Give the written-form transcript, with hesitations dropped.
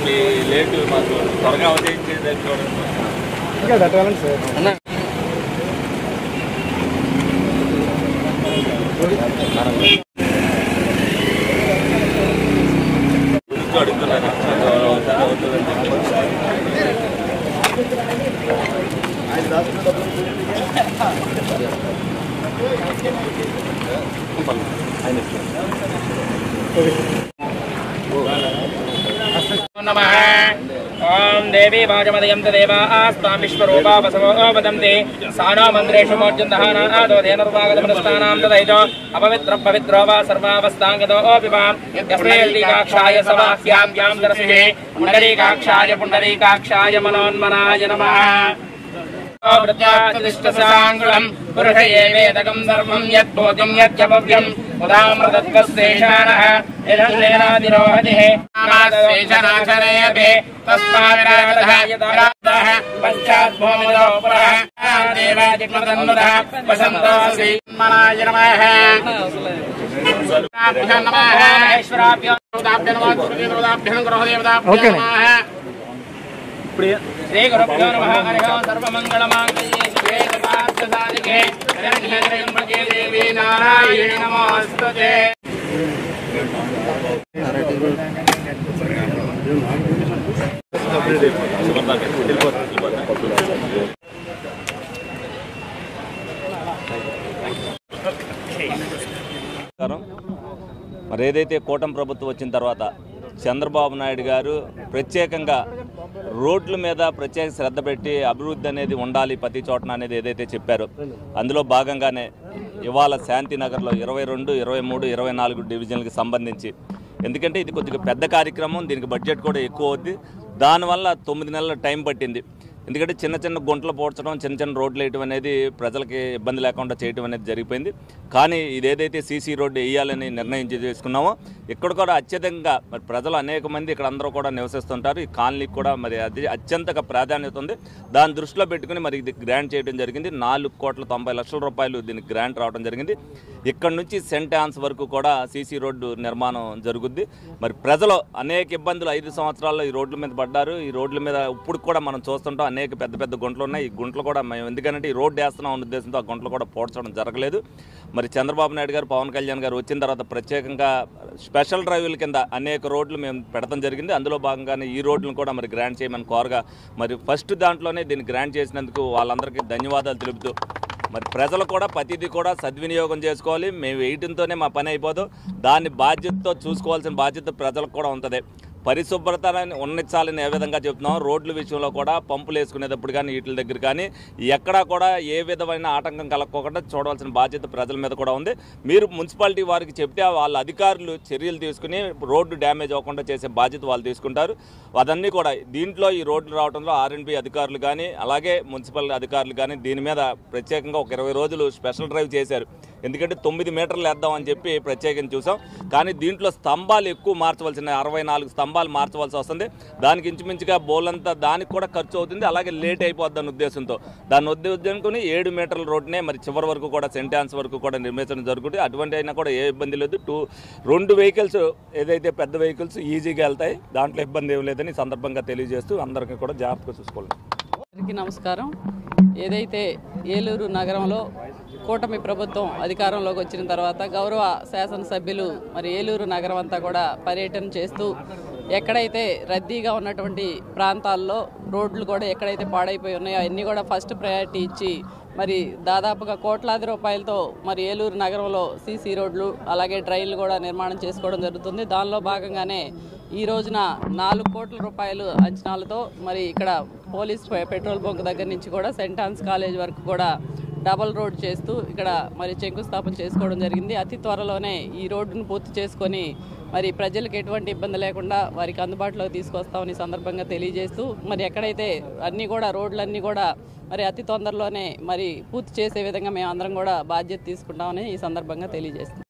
మీ late మాకు త్వరగా అవతరించేది చూడండి. ఇంకా పెట్టాలండి సార్. అడుగుతున్నాను అవుతుందని ओम देवी वाजमदयं तदेवा आस्तां विश्वरूपा वसवो वदन्ति सानो मन्त्रेषु मोज्जन्तः नादो धेनुर्वागतमनस्तानां तदैतो अपवित्र पवित्रो वा सर्वावस्थाङ्गतो ओपिवां यस्मैर्दीकाक्षाय सवाह्याभ्यां दर्शये पुण्डरीकाक्षाय मनोन्मनाय नमः वृद्धातिष्ठसाङ्गुलम् पुरुष एवेदकं सर्वं यद्भूतं यद्यभव्यम् उदामृतत्वस्तेषाणः यदन्नेनादिरोहतिः नामादशेषनाशनेऽपि तस्माद्रातः पश्चाद्भूमिदो पुरः देवादिकृतन्नुतः वसन्तोऽसि मनाय नमः नमः ऐश्वराभ्यो रोदाभ्यं ग्रहदेवताभ्यो नमः श्री गुरुभ्यो नमः हरिः ओं सर्वमङ्गलमाङ्गल्ये शिवे सर्वार्थसाधिके शरण्ये देवी नारायणी नमोऽस्तुते మరి ఏదైతే కూటమి ప్రభుత్వం వచ్చిన తర్వాత చంద్రబాబు నాయుడు గారు ప్రత్యేకంగా రోడ్ల మీద ప్రత్యేక శ్రద్ధ పెట్టి అభివృద్ధి అనేది ఉండాలి ప్రతి చోటన అనేది ఏదైతే చెప్పారో అందులో భాగంగానే ఇవాళ శాంతినగర్లో 22, 23, 24 డివిజన్లకు సంబంధించి ఎందుకంటే ఇది కొద్దిగా పెద్ద కార్యక్రమం దీనికి బడ్జెట్ కూడా ఎక్కువ అవుద్ది దానివల్ల 9 నెలల టైం పట్టింది ఎందుకంటే చిన్న చిన్న గుంటలు పోడ్చడం చిన్న చిన్న రోడ్లు వేయడం అనేది ప్రజలకి ఇబ్బంది లేకుండా చేయడం అనేది జరిగిపోయింది కానీ ఇదేదైతే సీసీ రోడ్డు వేయాలని నిర్ణయం చేసుకున్నామో ఇక్కడ కూడా అత్యధికంగా మరి ప్రజలు అనేక మంది ఇక్కడ అందరూ కూడా నివసిస్తుంటారు ఈ కాలనీకి కూడా మరి అది అత్యంత ప్రాధాన్యత ఉంది దాన్ని దృష్టిలో పెట్టుకుని మరి ఇది గ్రాంట్ చేయడం జరిగింది 4,90,00,000 రూపాయలు దీనికి గ్రాంట్ రావడం జరిగింది ఇక్కడ నుంచి సెంట్ ఆన్స్ వరకు కూడా సీసీ రోడ్డు నిర్మాణం జరుగుద్ది మరి ప్రజలు అనేక ఇబ్బందులు 5 సంవత్సరాల్లో ఈ రోడ్ల మీద పడ్డారు ఈ రోడ్ల మీద ఇప్పుడు కూడా మనం చూస్తుంటాం అనేక పెద్ద పెద్ద గుంటలు ఉన్నాయి ఈ గుంటలు కూడా మేము ఎందుకంటే ఈ రోడ్డు వేస్తున్నాం అనే ఉద్దేశంతో ఆ గుంటలు కూడా పోడ్చడం జరగలేదు మరి చంద్రబాబు నాయుడు గారు పవన్ కళ్యాణ్ గారు వచ్చిన తర్వాత ప్రత్యేకంగా స్పెషల్ డ్రైవ్ల కింద అనేక రోడ్లు మేము పెడతాం జరిగింది అందులో భాగంగానే ఈ రోడ్లను కూడా మరి గ్రాంట్ చేయమని కోరగా మరి ఫస్ట్ దాంట్లోనే దీన్ని గ్రాంట్ చేసినందుకు వాళ్ళందరికీ ధన్యవాదాలు తెలుపుతూ మరి ప్రజలు కూడా ప్రతిదీ కూడా సద్వినియోగం చేసుకోవాలి మేము వేయటంతోనే మా పని అయిపోదు దాన్ని బాధ్యతతో చూసుకోవాల్సిన బాధ్యత ప్రజలకు కూడా ఉంటుంది పరిశుభ్రతని ఉన్నించాలని ఏ విధంగా చెప్తున్నాం రోడ్ల విషయంలో కూడా పంపులు వేసుకునేటప్పుడు కానీ వీటి దగ్గర కానీ ఎక్కడా కూడా ఏ విధమైన ఆటంకం కలగకుండా చూడవలసిన బాధ్యత ప్రజల మీద కూడా ఉంది మీరు మున్సిపాలిటీ వారికి చెప్తే వాళ్ళ అధికారులు చర్యలు తీసుకుని రోడ్డు డ్యామేజ్ అవ్వకుండా చేసే బాధ్యత వాళ్ళు తీసుకుంటారు అదన్నీ కూడా దీంట్లో ఈ రోడ్లు రావడంలో ఆర్ఎండ్బి అధికారులు కానీ అలాగే మున్సిపల్ అధికారులు కానీ దీని మీద ప్రత్యేకంగా ఒక 20 రోజులు స్పెషల్ డ్రైవ్ చేశారు ఎందుకంటే 9 మీటర్లు వేద్దామని చెప్పి ప్రత్యేకంగా చూసాం కానీ దీంట్లో స్తంభాలు ఎక్కువ మార్చవలసిన 64 స్తంభాలు మార్చవలసి వస్తుంది దానికి ఇంచుమించుగా బోలంతా దానికి కూడా ఖర్చు అవుతుంది అలాగే లేట్ అయిపోద్దని ఉద్దేశంతో దాన్ని ఉద్దేశించుకుని 7 మీటర్ల రోడ్డునే మరి చివరి వరకు కూడా సెంటాన్స్ వరకు కూడా నిర్మించడం జరుగుతుంది అటువంటి అయినా కూడా ఏ ఇబ్బంది లేదు 2 వెహికల్స్ ఏదైతే పెద్ద వెహికల్స్ ఈజీగా వెళ్తాయి దాంట్లో ఇబ్బంది ఏం లేదని సందర్భంగా తెలియజేస్తూ అందరికీ కూడా జాగ్రత్తగా చూసుకోవాలి. అందరికీ నమస్కారం. ఏదైతే ఏలూరు నగరంలో కూటమి ప్రభుత్వం అధికారంలోకి వచ్చిన తర్వాత గౌరవ శాసనసభ్యులు మరి ఏలూరు నగరం అంతా కూడా పర్యటన చేస్తూ ఎక్కడైతే రద్దీగా ఉన్నటువంటి ప్రాంతాల్లో రోడ్లు కూడా ఎక్కడైతే పాడైపోయి ఉన్నాయో అన్నీ కూడా ఫస్ట్ ప్రయారిటీ ఇచ్చి మరి దాదాపుగా కోట్లాది రూపాయలతో మరి ఏలూరు నగరంలో సీసీ రోడ్లు అలాగే డ్రైన్లు కూడా నిర్మాణం చేసుకోవడం జరుగుతుంది. దానిలో భాగంగానే ఈ రోజున 4 కోట్ల రూపాయలు అంచనాలతో మరి ఇక్కడ పోలీస్ పెట్రోల్ బంక్ దగ్గర నుంచి కూడా సెంట్ ఆన్స్ కాలేజ్ వరకు కూడా డబల్ రోడ్ చేస్తూ ఇక్కడ మరి శంకుస్థాపన చేసుకోవడం జరిగింది. అతి త్వరలోనే ఈ రోడ్డును పూర్తి చేసుకొని మరి ప్రజలకు ఎటువంటి ఇబ్బంది లేకుండా వారికి అందుబాటులోకి తీసుకొస్తామని సందర్భంగా తెలియజేస్తూ మరి ఎక్కడైతే అన్నీ కూడా రోడ్లన్నీ కూడా మరి అతి తొందరలోనే మరి పూర్తి చేసే విధంగా మేము అందరం కూడా బాధ్యత తీసుకుంటామని ఈ సందర్భంగా తెలియజేస్తాం.